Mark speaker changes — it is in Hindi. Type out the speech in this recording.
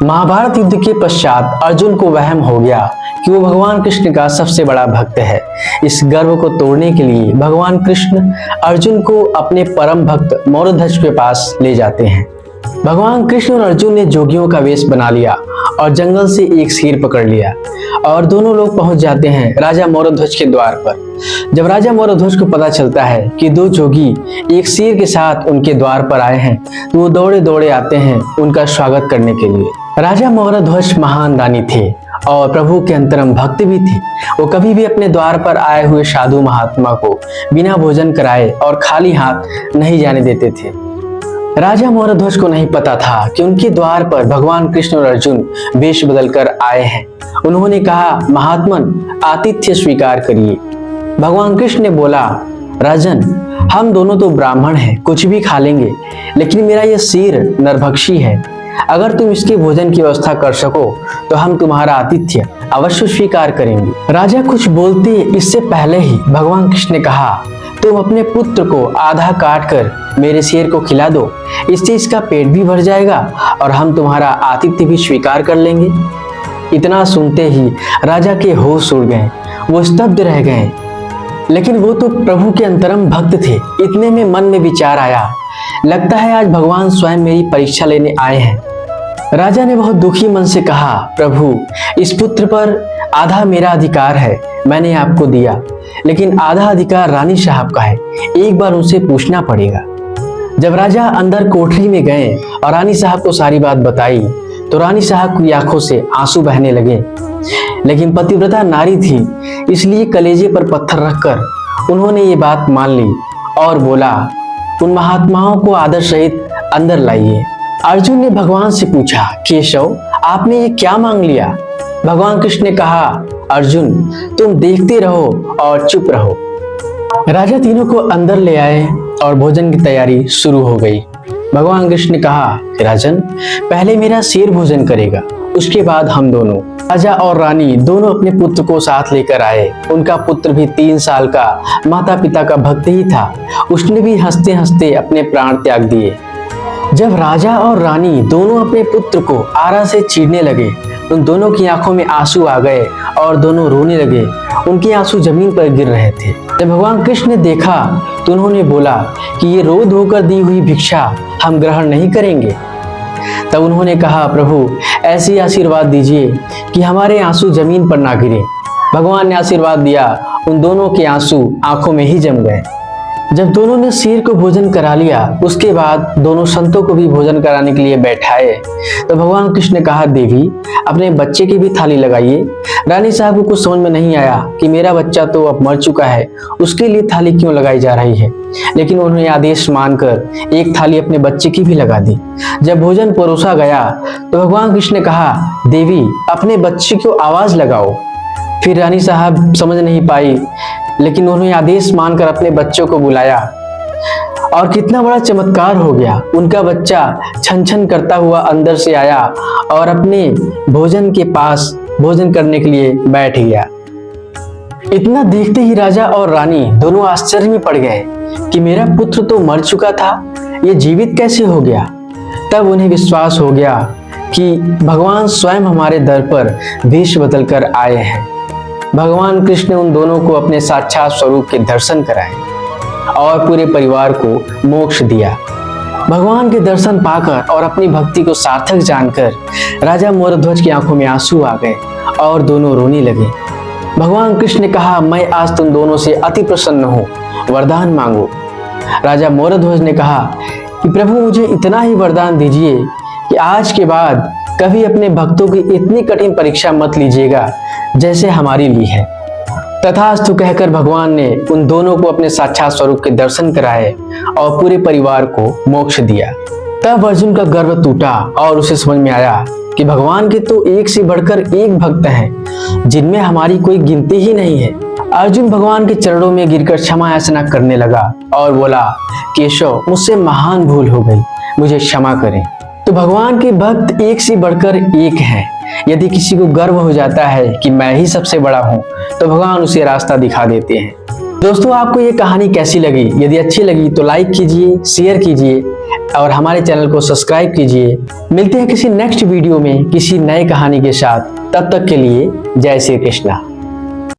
Speaker 1: महाभारत युद्ध के पश्चात अर्जुन को वहम हो गया कि वो भगवान कृष्ण का सबसे बड़ा भक्त है। इस गर्व को तोड़ने के लिए भगवान कृष्ण अर्जुन को अपने परम भक्त मौरध्वज के पास ले जाते हैं। भगवान कृष्ण और अर्जुन ने जोगियों का वेश बना लिया और जंगल से एक शेर पकड़ लिया और दोनों लोग पहुंच जाते हैं राजा मौरध्वज के द्वार पर। जब राजा मौरध्वज को पता चलता है कि दो जोगी एक शेर के साथ उनके द्वार पर आए हैं, तो वो दौड़े दौड़े आते हैं उनका स्वागत करने के लिए। राजा मौरध्वज महान दानी थे और प्रभु के अंतरंग भक्त भी थे। वो कभी भी अपने द्वार पर आए हुए साधु महात्मा को बिना भोजन कराए और खाली हाथ नहीं जाने देते थे। राजा मौरध्वज को नहीं पता था कि उनके द्वार पर भगवान कृष्ण और अर्जुन वेश बदलकर आए हैं। उन्होंने कहा, महात्मन आतिथ्य स्वीकार करिए। भगवान कृष्ण ने बोला, राजन हम दोनों तो ब्राह्मण हैं, कुछ भी खा लेंगे, लेकिन मेरा यह शेर नरभक्षी है। अगर तुम इसके भोजन की व्यवस्था कर सको तो हम तुम्हारा आतिथ्य अवश्य स्वीकार करेंगे। राजा कुछ बोलते इससे पहले ही भगवान कृष्ण ने कहा, तुम अपने पुत्र को आधा काट कर मेरे शेर को खिला दो, इससे इसका पेट भी भर जाएगा और हम तुम्हारा आतिथ्य भी स्वीकार कर लेंगे। इतना सुनते ही राजा के होश उड़ गए, वो स्तब्ध रह गए। लेकिन वो तो प्रभु के अंतरंग भक्त थे। इतने में मन में विचार आया, लगता है आज भगवान स्वयं मेरी परीक्षा लेने आए हैं। राजा ने बहुत दुखी मन से कहा, प्रभु इस पुत्र पर आधा मेरा अधिकार है, मैंने आपको दिया, लेकिन आधा अधिकार रानी साहब का है, एक बार उनसे पूछना पड़ेगा। जब राजा अंदर कोठरी में गए और रानी साहब को सारी बात बताई तो रानी साहब की आंखों से आंसू बहने लगे। लेकिन पतिव्रता नारी थी, इसलिए कलेजे पर पत्थर रखकर उन्होंने ये बात मान ली और बोला, उन महात्माओं को आदर सहित अंदर लाइए। अर्जुन ने भगवान से पूछा, केशव आपने ये क्या मांग लिया? भगवान कृष्ण ने कहा, अर्जुन तुम देखते रहो और चुप रहो। राजा तीनों को अंदर ले आए और भोजन की तैयारी शुरू हो गई। भगवान कृष्ण ने कहा, राजन पहले मेरा शेर भोजन करेगा, उसके बाद हम दोनों। राजा और रानी दोनों अपने पुत्र को साथ लेकर आए। उनका पुत्र भी 3 साल का माता पिता का भक्त ही था। उसने भी हंसते हंसते अपने प्राण त्याग दिए। जब राजा और रानी दोनों अपने पुत्र को आरा से चीरने लगे, उन दोनों की आंखों में आंसू आ गए और दोनों रोने लगे। उनके आंसू जमीन पर गिर रहे थे। जब भगवान कृष्ण ने देखा तो उन्होंने बोला कि ये रोध होकर दी हुई भिक्षा हम ग्रहण नहीं करेंगे। तब उन्होंने कहा, प्रभु ऐसी आशीर्वाद दीजिए कि हमारे आंसू जमीन पर ना गिरे। भगवान ने आशीर्वाद दिया, उन दोनों के आंसू आंखों में ही जम गए। जब दोनों ने शेर को भोजन करा लिया, उसके बाद दोनों संतों को भी भोजन कराने के लिए बैठाए। तो भगवान कृष्ण ने कहा, देवी अपने बच्चे की भी थाली लगाइए। रानी साहब को कुछ समझ में नहीं आया कि मेरा बच्चा तो अब मर चुका है, उसके लिए थाली क्यों लगाई जा रही है, लेकिन उन्होंने आदेश मानकर एक थाली अपने बच्चे की भी लगा दी। जब भोजन परोसा गया तो भगवान कृष्ण ने कहा, देवी अपने बच्चे को आवाज लगाओ। फिर रानी साहब समझ नहीं पाई, लेकिन उन्होंने आदेश मानकर अपने बच्चों को बुलाया और कितना बड़ा चमत्कार हो गया। उनका बच्चा छन छन करता हुआ अंदर से आया और अपने भोजन के पास भोजन करने के लिए बैठ गया। इतना देखते ही राजा और रानी दोनों आश्चर्य में पड़ गए कि मेरा पुत्र तो मर चुका था, ये जीवित कैसे हो गया। तब उन्हें विश्वास हो गया कि भगवान स्वयं हमारे दर पर वेश बदल कर आए हैं। भगवान कृष्ण ने उन दोनों को अपने साक्षात स्वरूप के दर्शन कराए और पूरे परिवार को मोक्ष दिया। भगवान के दर्शन पाकर और अपनी भक्ति को सार्थक जानकर राजा मौरध्वज की आंखों में आंसू आ गए और दोनों रोने लगे। भगवान कृष्ण ने कहा, मैं आज तुम दोनों से अति प्रसन्न हूँ, वरदान मांगो। राजा मौरध्वज ने कहा कि प्रभु मुझे इतना ही वरदान दीजिए कि आज के बाद कभी अपने भक्तों की इतनी कठिन परीक्षा मत लीजिएगा जैसे हमारी ली है। तथास्तु कहकर भगवान ने उन दोनों को अपने साक्षात स्वरूप के दर्शन कराए और पूरे परिवार को मोक्ष दिया। तब अर्जुन का गर्व टूटा और उसे समझ में आया कि भगवान के तो एक से बढ़कर एक भक्त हैं, जिनमें हमारी कोई गिनती ही नहीं है। अर्जुन भगवान के चरणों में गिरकर क्षमा याचना करने लगा और बोला, केशव मुझसे महान भूल हो गई, मुझे क्षमा करें। तो भगवान के भक्त एक से बढ़कर एक हैं। यदि किसी को गर्व हो जाता है कि मैं ही सबसे बड़ा हूँ, तो भगवान उसे रास्ता दिखा देते हैं। दोस्तों आपको ये कहानी कैसी लगी? यदि अच्छी लगी तो लाइक कीजिए, शेयर कीजिए। और हमारे चैनल को सब्सक्राइब कीजिए। मिलते हैं किसी नेक्स्ट वीडियो में किसी नई कहानी के साथ। तब तक के लिए जय श्री कृष्णा।